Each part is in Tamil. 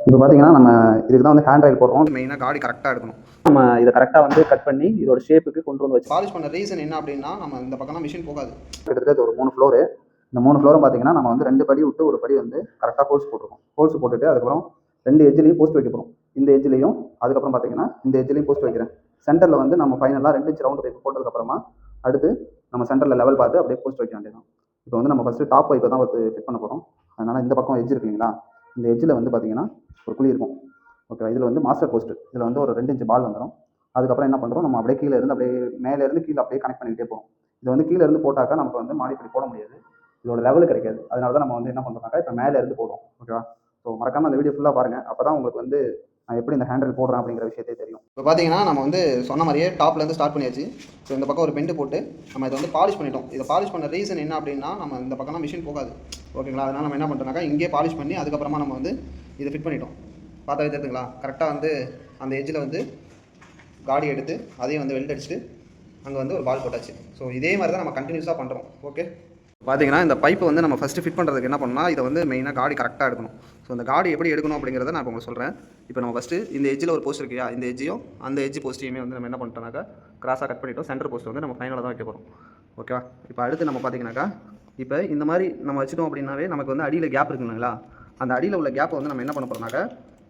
இப்போ பார்த்தீங்கன்னா நம்ம இதுக்கு தான் வந்து ஹேண்ட் ஆயில் போடுறோம். மெயினாக காடி கரெக்டாக எடுக்கணும். நம்ம இதை கரெக்டாக வந்து கட் பண்ணி இதோட ஷேப்புக்கு கொண்டு வந்து வச்சு பாலிஷ் பண்ண ரீசன் என்ன அப்படின்னா, நம்ம இந்த பக்கம் மிஷின் போகாது. கிட்டத்தட்ட ஒரு 3 ஃப்ளோரு. இந்த 3 ஃப்ளோரும் பார்த்தீங்கன்னா நம்ம வந்து 2 படி விட்டு ஒரு படி வந்து கரெக்டாக ஹோல்ஸ் போட்டுருக்கோம். ஹோல்ஸ் போட்டுட்டு அதுக்கப்புறம் 2 எட்ஜ்லையும் போஸ்ட் வைக்க போகிறோம். இந்த எட்ஜ்லையும் அதுக்கப்புறம் பார்த்தீங்கன்னா இந்த எட்ஜ்லையும் போஸ்ட் வைக்கிறேன். சென்டரில் வந்து நம்ம ஃபைனலாக 2 இன்ச் ரவுண்டு பைப் போட்டதுக்கப்புறமா அடுத்து நம்ம சென்டரில் லெவல் பார்த்து அப்படியே போஸ்ட் வைக்க வேண்டியதான். இப்போ வந்து நம்ம ஃபஸ்ட்டு டாப் பைப்பை தான் வந்து ஃபிட் பண்ண போகிறோம். அதனால் இந்த பக்கம் எட்ஜ் இருக்குங்களா, இந்த எட்ஜில் வந்து பார்த்தீங்கன்னா ஒரு குழி இருக்கும். ஓகே, இதில் வந்து மாஸ்டர் போஸ்ட், இதில் வந்து ஒரு 2 இன்ச் பால் வந்துடும். அதுக்கப்புறம் என்ன பண்ணுறோம், நம்ம அப்படியே கீழே இருந்து அப்படியே மேலேருந்து கீழே அப்படியே கனெக்ட் பண்ணிக்கிட்டே போகிறோம். இது வந்து கீழே இருந்து போட்டாக்கா நமக்கு வந்து மாடிப்படி போட முடியாது, இதோட லெவல் கிடைக்காது. அதனால தான் நம்ம வந்து என்ன பண்ணுறோம்னாக்கா இப்போ மேலே இருந்து போடுறோம். ஓகேவா? ஸோ மறக்காமல் அந்த வீடியோ ஃபுல்லாக பாருங்கள். அப்போ தான் உங்களுக்கு வந்து நான் எப்படி இந்த ஹேண்டில் போடுறேன் அப்படிங்கிற விஷயத்தே தெரியும். இப்போ பார்த்தீங்கன்னா நம்ம வந்து சொன்ன மாதிரியே டாப்லேருந்து ஸ்டார்ட் பண்ணியாச்சு. ஸோ இந்த பக்கம் ஒரு பெண்டு போட்டு நம்ம இதை வந்து பாலிஷ் பண்ணிட்டோம். இதை பாலிஷ் பண்ண ரீசன் என்ன அப்படின்னா, நம்ம இந்த பக்கம் மிஷின் போகாது. ஓகேங்களா? அதனால் நம்ம என்ன பண்ணுறோம்னாக்கா இங்கே பாலிஷ் பண்ணி அதுக்கப்புறமா நம்ம வந்து இதை ஃபிட் பண்ணிட்டோம். பார்த்தாவே தெரியுதுங்களா? கரெக்டாக வந்து அந்த எட்ஜில் வந்து காடி எடுத்து அதையும் வந்து வெல்ட் அடிச்சுட்டு அங்கே வந்து ஒரு பால் போட்டாச்சு. ஸோ இதே மாதிரி தான் நம்ம கண்டினியூஸாக பண்ணுறோம். ஓகே, பார்த்தீங்கன்னா இந்த பைப்பை வந்து நம்ம ஃபஸ்ட்டு ஃபிட் பண்ணுறதுக்கு என்ன பண்ணால், இதை வந்து மெயினாக காடி கரெக்டாக எடுக்கணும். ஸோ அந்த காடி எப்படி எடுக்கணும் அப்படிங்கிறத நான் உங்களுக்கு சொல்கிறேன். இப்போ நம்ம ஃபஸ்ட்டு இந்த எட்ஜில் ஒரு போஸ்ட் இருக்கியா, இந்த எட்ஜையும் அந்த எட்ஜ் போஸ்ட்டையுமே வந்து நம்ம என்ன பண்ணிட்டோம்னாக்கா கிராஸாக கட் பண்ணிவிட்டோம். சென்டர் போஸ்ட் வந்து நம்ம ஃபைனலாக தான் வைக்க போகிறோம். ஓகேவா? இப்போ அடுத்து நம்ம பார்த்தீங்கன்னாக்கா இப்போ இந்த மாதிரி நம்ம வச்சிட்டோம் அப்படின்னாவே நமக்கு வந்து அடியில் கேப் இருக்குங்களா, அந்த அடியில் உள்ள கேப்பை வந்து நம்ம என்ன பண்ண போகிறோம்னாக்கா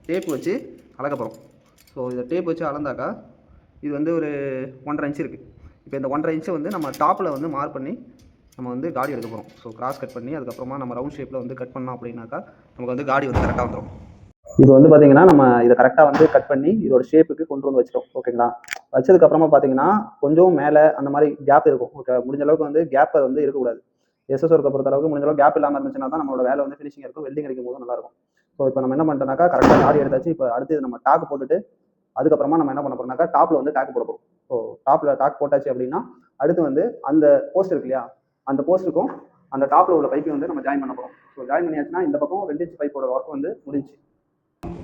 டேப் வச்சு அளக்க போகிறோம். ஸோ இதை டேப் வச்சு அளந்தாக்கா இது வந்து ஒரு 1.5 இன்ச் இருக்குது. இப்போ இந்த 1.5 இன்ச்சை வந்து நம்ம டாப்பில் வந்து மார்க் பண்ணி நம்ம வந்து காடி எடுக்க போகிறோம். ஸோ கிராஸ் கட் பண்ணி அதுக்கப்புறமா நம்ம ரவுண்ட் ஷேப்பில் வந்து கட் பண்ணோம் அப்படின்னாக்கா நமக்கு வந்து காடி வந்து கரெக்டாக வந்துடும். இப்போ வந்து பார்த்தீங்கன்னா நம்ம இதை கரெக்டாக வந்து கட் பண்ணி இதோட ஷேப்புக்கு கொண்டு வந்து வச்சிட்டோம். ஓகேங்களா? வச்சதுக்கப்புறமா பார்த்தீங்கன்னா கொஞ்சம் மேலே அந்த மாதிரி கேப் இருக்கும். ஓகே, முடிஞ்ச அளவுக்கு வந்து கேப்பை வந்து இருக்கக்கூடாது. எஸ்எஸ் ஒர்க்கை பொறுத்த அளவுக்கு முடிஞ்ச அளவுக்கு கேப் இல்லாமல் இருந்துச்சுன்னா தான் நம்மளோட வேலை வந்து ஃபினிஷிங் இருக்கும், வெல்டிங் அடிக்கும் போது நல்லாயிருக்கும். ஸோ இப்போ நம்ம என்ன பண்ணிட்டோம்னாக்கா கரெக்டாக காடி எடுத்தாச்சு. இப்போ அடுத்து நம்ம டாக் போட்டுட்டு அதுக்கப்புறமா நம்ம என்ன பண்ண போகிறோம்னாக்கா டாப்பில் வந்து டாக் போட போகிறோம். ஸோ டாப்பில் டாக் போட்டாச்சு அப்படின்னா அடுத்து வந்து அந்த போஸ்ட் இருக்கு இல்லையா, அந்த போஸ்ட்டுக்கும் அந்த டாப்பில் உள்ள பைப்பையும் வந்து நம்ம ஜாயின் பண்ண போகிறோம். ஸோ ஜாயின் பண்ணியாச்சுன்னா இந்த பக்கம் 2 இன்ச் பைப்போட ஒர்க் வந்து முடிஞ்சு.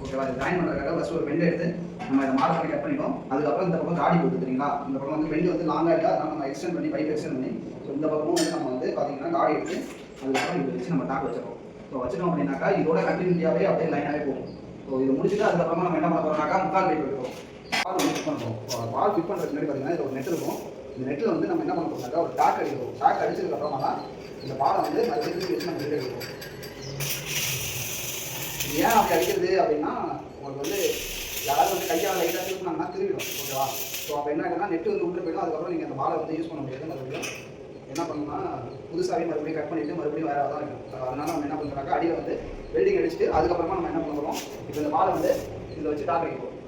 ஓகேவா? இது ஜாயின் பண்ணுறதுக்காக ஃபஸ்ட் ஒரு பெண்ட் எடுத்து நம்ம இதை மார்க் பண்ணி கட் பண்ணிட்டோம். அதுக்கப்புறம் இந்த பக்கம் காடி போட்டு தெரியுங்களா, இந்த பக்கம் வந்து பெண்ட் வந்து லாங்காக இல்லை, அதனால் நம்ம எக்ஸ்டெண்ட் பண்ணி பைப் எக்ஸ்டெண்ட் பண்ணி ஸோ இந்த பக்கமும் வந்து நம்ம வந்து பார்த்தீங்கன்னா காடி எடுத்து அதுக்கப்புறம் இதை வச்சு நம்ம டாக் வச்சிடறோம். ஸோ வச்சிட்டோம் அப்படின்னாக்கா இதோட கண்டினியூட்டியாகவே அப்படியே லைனாகவே போகும். ஸோ இதை முடிச்சுட்டு அதுக்கப்புறமா நம்ம என்ன பண்ண போகிறோம்னாக்கா முக்கால் பைப் வைக்கிறோம். பால் வந்து ஃபிட் பண்ணுறோம். பால் ஃபிட் பண்ணுறதுக்கு முன்னாடி பார்த்தீங்கன்னா இது ஒரு நெட் இருக்கும். இந்த நெட்டில் வந்து நம்ம என்ன பண்ண போகிறோம்னாக்கா ஒரு டாக் அடிக்கிறோம். டாக் அடிச்சதுக்கப்புறமா தான் இந்த பாலை வந்து மறுபடியும் திருப்பி வச்சு நம்ம எடுக்கிறோம். ஏன் அப்படி அடிக்கிறது அப்படின்னா, உங்களுக்கு வந்து யாராவது வந்து கையால் லைட்டாக திருப்பினாங்கன்னா திரும்பிடும். ஓகேவா? ஸோ அப்போ என்ன ஆகுதுன்னா நெட்டு வந்து உள்ளே போயிடும். அதுக்கப்புறம் நீங்கள் அந்த பாலை வந்து யூஸ் பண்ண முடியாது. மறுபடியும் என்ன பண்ணணும்னா புதுசாகவே மறுபடியும் கட் பண்ணிவிட்டு மறுபடியும் வேறு தான் இருக்கும். அதனால நம்ம என்ன பண்ணுறோம்னாக்கா அடியில் வந்து வெல்டிங் அடிச்சுட்டு அதுக்கப்புறமா நம்ம என்ன பண்ண போகிறோம், இப்போ இந்த பாலை வந்து இதில் வச்சு டாக் அடிக்க போகிறோம்.